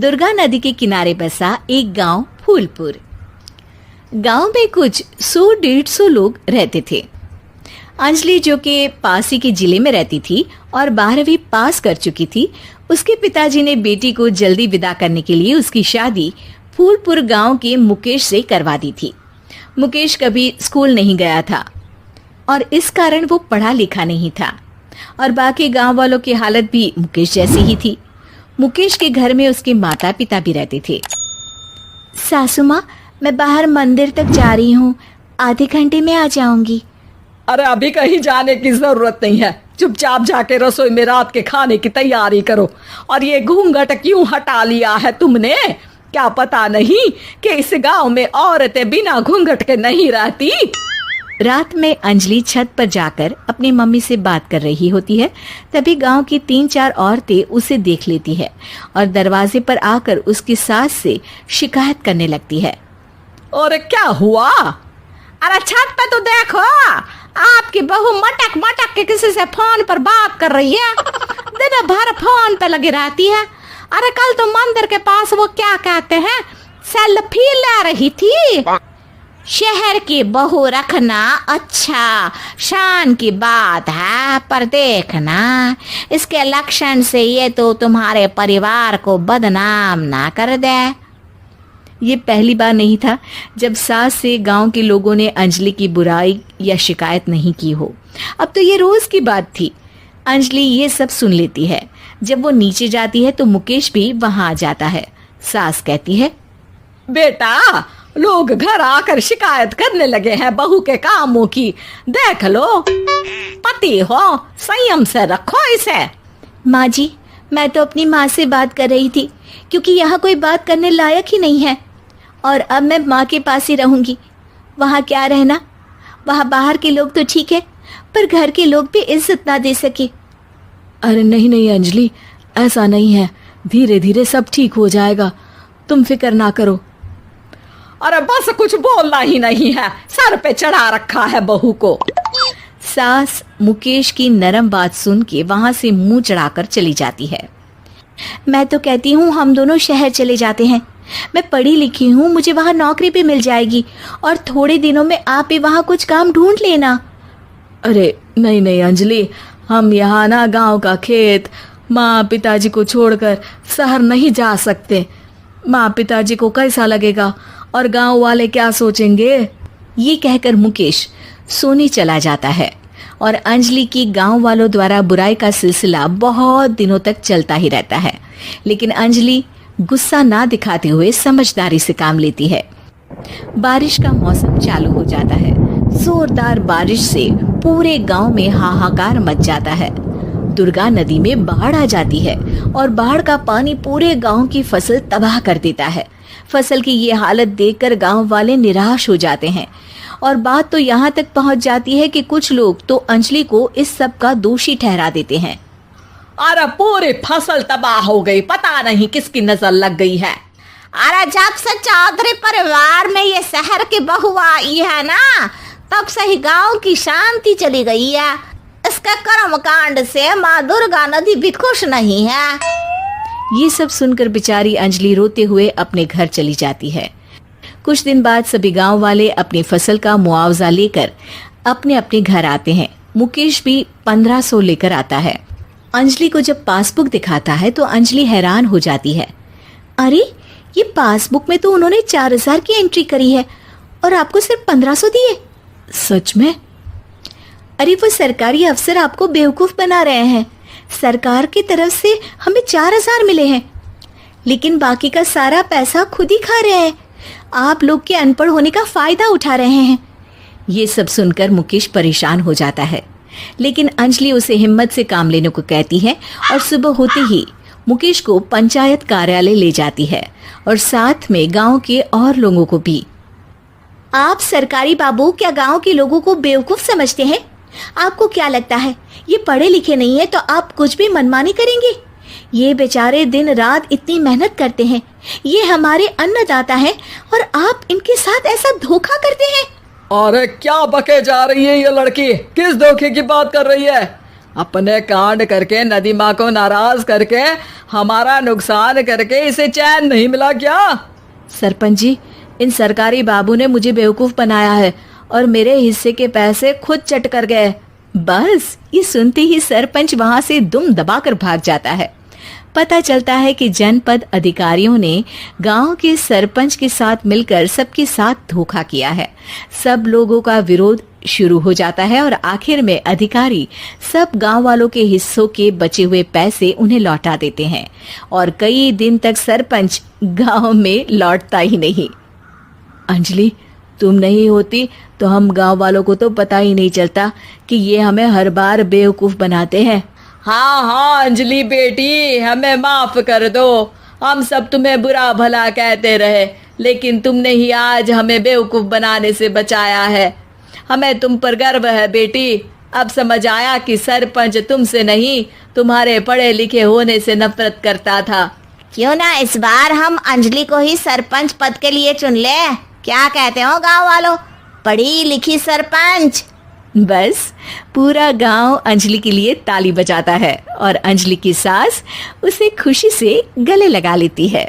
दुर्गा नदी के किनारे बसा एक गांव फूलपुर। गांव में कुछ 100-150 लोग रहते थे। अंजलि, जो कि पास ही के जिले में रहती थी और 12वीं पास कर चुकी थी, उसके पिताजी ने बेटी को जल्दी विदा करने के लिए उसकी शादी फूलपुर गांव के मुकेश से करवा दी थी। मुकेश कभी स्कूल नहीं गया था और इस कारण वो पढ़ा लिखा नहीं था और बाकी गांव वालों की हालत भी मुकेश जैसी ही थी। मुकेश के घर में उसके माता पिता भी रहते थे। सासू माँ, मैं बाहर मंदिर तक जा रही हूँ, आधे घंटे में आ जाऊंगी। अरे अभी कहीं जाने की जरूरत नहीं है, चुपचाप जाके रसोई में रात के खाने की तैयारी करो। और ये घूंघट क्यों हटा लिया है तुमने? क्या पता नहीं कि इस गांव में औरतें बिना घूंघट के नहीं रहती? रात में अंजलि छत पर जाकर अपनी मम्मी से बात कर रही होती है। तभी गांव की 3-4 औरतें उसे देख लेती है और दरवाजे पर आकर उसकी सास से शिकायत करने लगती है। और क्या हुआ? अरे छत पे तो देखो, आपकी बहू मटक मटक के किसी से फोन पर बात कर रही है। दिन भर फोन पे लगी रहती है। अरे कल तो मंदिर के पास वो क्या कहते हैं, सेल्फी ले रही थी। शहर की बहू रखना अच्छा शान की बात है, पर देखना इसके लक्षण से ये तो तुम्हारे परिवार को बदनाम ना कर दे। ये पहली बार नहीं था जब सास से गांव के लोगों ने अंजलि की बुराई या शिकायत नहीं की हो। अब तो ये रोज की बात थी। अंजलि ये सब सुन लेती है। जब वो नीचे जाती है तो मुकेश भी वहां आ जाता है। सास कहती है, बेटा, लोग घर आकर शिकायत करने लगे हैं बहू के कामों की, देख लो। पति हो, संयम से रखो इसे। माँ जी, मैं तो अपनी माँ से बात कर रही थी, क्योंकि यहाँ कोई बात करने लायक ही नहीं है और अब मैं माँ के पास ही रहूंगी। वहाँ क्या रहना, वहाँ बाहर के लोग तो ठीक है, पर घर के लोग भी इज्जत ना दे सके। अरे नहीं नहीं अंजलि, ऐसा नहीं है, धीरे धीरे सब ठीक हो जाएगा, तुम फिक्र ना करो। अरे बस कुछ बोलना ही नहीं है, सर पे चढ़ा रखा है बहू को। सास मुकेश की नरम बात सुन के वहां से मुंह चढ़ाकर चली जाती है। मैं तो कहती हूँ हम दोनों शहर चले जाते हैं। मैं पढ़ी लिखी हूँ, मुझे वहाँ नौकरी भी मिल जाएगी और थोड़े दिनों में आप भी वहाँ कुछ काम ढूंढ लेना। अरे नहीं नहीं अंजलि, हम यहाँ ना गांव का खेत, माँ पिताजी को छोड़कर शहर नहीं जा सकते। माँ पिताजी को कैसा लगेगा और गांव वाले क्या सोचेंगे? ये कहकर मुकेश सोने चला जाता है और अंजलि की गांव वालों द्वारा बुराई का सिलसिला बहुत दिनों तक चलता ही रहता है। लेकिन अंजलि गुस्सा ना दिखाते हुए समझदारी से काम लेती है। बारिश का मौसम चालू हो जाता है। जोरदार बारिश से पूरे गांव में हाहाकार मच जाता है। दुर्गा नदी में बाढ़ आ जाती है और बाढ़ का पानी पूरे गांव की फसल तबाह कर देता है। फसल की ये हालत देखकर गांव वाले निराश हो जाते हैं और बात तो यहाँ तक पहुँच जाती है कि कुछ लोग तो अंजलि को इस सब का दोषी ठहरा देते हैं। अरे पूरी फसल तबाह हो गई, पता नहीं किसकी नजर लग गई है। अरे जब से चौधरी परिवार में ये शहर की बहू आई है ना, तब से ही गांव की शांति चली गई है। इसके कर्म कांड से माँ दुर्गा नदी भी खुश नहीं है। ये सब सुनकर बेचारी अंजलि रोते हुए अपने घर चली जाती है। कुछ दिन बाद सभी गांव वाले अपनी फसल का मुआवजा लेकर अपने अपने घर आते हैं। मुकेश भी 1500 लेकर आता है। अंजलि को जब पासबुक दिखाता है तो अंजलि हैरान हो जाती है। अरे, ये पासबुक में तो उन्होंने 4000 की एंट्री करी है और आपको सिर्फ 1500 दिए। सच में? अरे वो सरकारी अफसर आपको बेवकूफ बना रहे हैं। सरकार की तरफ से हमें 4000 मिले हैं, लेकिन बाकी का सारा पैसा खुद ही खा रहे हैं। आप लोग के अनपढ़ होने का फायदा उठा रहे हैं। ये सब सुनकर मुकेश परेशान हो जाता है, लेकिन अंजलि उसे हिम्मत से काम लेने को कहती है और सुबह होते ही मुकेश को पंचायत कार्यालय ले जाती है और साथ में गांव के और लोगों को भी। आप सरकारी बाबू क्या गांव के लोगों को बेवकूफ समझते हैं? आपको क्या लगता है ये पढ़े लिखे नहीं है तो आप कुछ भी मनमानी करेंगे? ये बेचारे दिन रात इतनी मेहनत करते हैं, ये हमारे अन्नदाता हैं और आप इनके साथ ऐसा धोखा करते हैं। अरे क्या बके जा रही है ये लड़की, किस धोखे की बात कर रही है? अपने कांड करके नदी माँ को नाराज करके हमारा नुकसान करके इसे चैन नहीं मिला क्या? सरपंच जी, इन सरकारी बाबू ने मुझे बेवकूफ बनाया है और मेरे हिस्से के पैसे खुद चट कर गए। बस ये सुनते ही सरपंच वहां से दुम दबाकर भाग जाता है। पता चलता है कि जनपद अधिकारियों ने गांव के सरपंच के साथ मिलकर सबके साथ धोखा किया है। सब लोगों का विरोध शुरू हो जाता है और आखिर में अधिकारी सब गांव वालों के हिस्सों के बचे हुए पैसे उन्हें लौटा देते हैं और कई दिन तक सरपंच गांव में लौटता ही नहीं। अंजलि, तुम नहीं होती तो हम गांव वालों को तो पता ही नहीं चलता कि ये हमें हर बार बेवकूफ बनाते हैं। हाँ हाँ अंजलि बेटी, हमें माफ कर दो। हम सब तुम्हें बुरा भला कहते रहे, लेकिन तुमने ही आज हमें बेवकूफ बनाने से बचाया है। हमें तुम पर गर्व है बेटी। अब समझ आया कि सरपंच तुमसे नहीं, तुम्हारे पढ़े लिखे होने से नफरत करता था। क्यों ना इस बार हम अंजलि को ही सरपंच पद के लिए चुन ले? क्या कहते हो गांव वालों? पढ़ी लिखी सरपंच। बस पूरा गांव अंजलि के लिए ताली बजाता है और अंजलि की सास उसे खुशी से गले लगा लेती है।